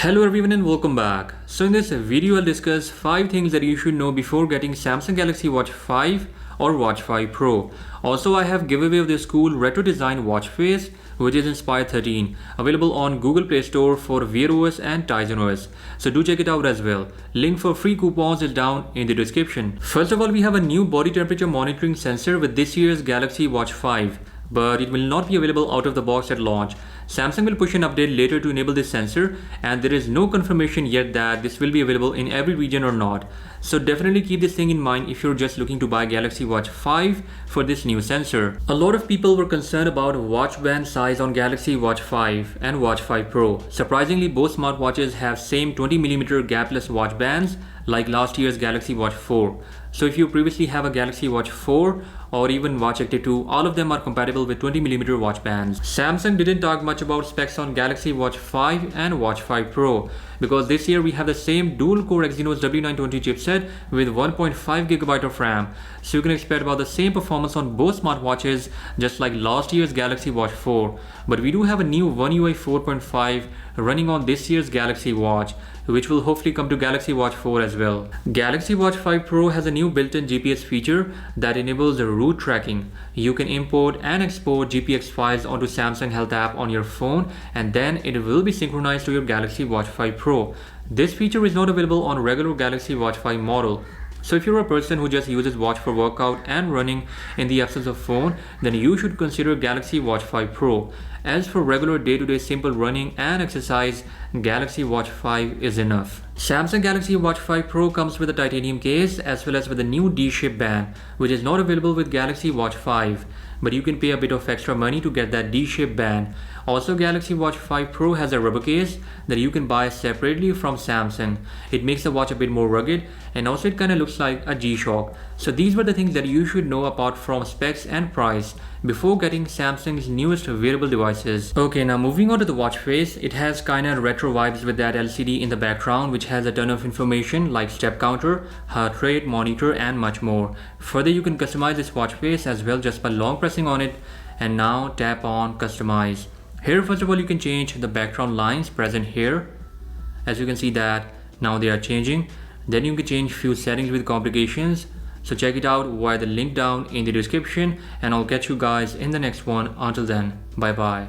Hello everyone and welcome back. So in this video I'll discuss 5 things that you should know before getting Samsung Galaxy Watch 5 or Watch 5 Pro. Also I have giveaway of this cool retro design watch face which is Inspire 13, available on Google Play Store for Wear OS and Tizen OS. So do check it out as well. Link for free coupons is down in the description. First of all, we have a new body temperature monitoring sensor with this year's Galaxy Watch 5. But it will not be available out of the box at launch. Samsung will push an update later to enable this sensor, and there is no confirmation yet that this will be available in every region or not. So definitely keep this thing in mind if you're just looking to buy Galaxy Watch 5 for this new sensor. A lot of people were concerned about watch band size on Galaxy Watch 5 and Watch 5 Pro. Surprisingly, both smartwatches have same 20mm gapless watch bands like last year's Galaxy Watch 4. So if you previously have a Galaxy Watch 4 or even Watch Active 2, all of them are compatible with 20mm watch bands. Samsung didn't talk much about specs on Galaxy Watch 5 and Watch 5 Pro because this year we have the same dual-core Exynos W920 chipset with 1.5GB of RAM. So you can expect about the same performance on both smartwatches just like last year's Galaxy Watch 4. But we do have a new One UI 4.5 running on this year's Galaxy Watch, which will hopefully come to Galaxy Watch 4 as well. Galaxy Watch 5 Pro has a new built-in GPS feature that enables the route tracking. You can import and export GPX files onto Samsung Health app on your phone, and then it will be synchronized to your Galaxy Watch 5 Pro. This feature is not available on regular Galaxy Watch 5 model. So if you're a person who just uses watch for workout and running in the absence of phone, then you should consider Galaxy Watch 5 Pro. As for regular day-to-day simple running and exercise, Galaxy Watch 5 is enough. Samsung Galaxy Watch 5 Pro comes with a titanium case as well as with a new D-shape band, which is not available with Galaxy Watch 5. But you can pay a bit of extra money to get that D-shape band. Also, Galaxy Watch 5 Pro has a rubber case that you can buy separately from Samsung. It makes the watch a bit more rugged, and also it kind of looks like a G-Shock. So these were the things that you should know apart from specs and price before getting Samsung's newest wearable devices. Okay, now moving on to the watch face, it has kinda retro vibes with that LCD in the background which has a ton of information like step counter, heart rate, monitor and much more. Further, you can customize this watch face as well just by long pressing on it, and now tap on customize. Here first of all you can change the background lines present here. As you can see that now they are changing. Then you can change few settings with complications. So check it out via the link down in the description, and I'll catch you guys in the next one. Until then, bye bye.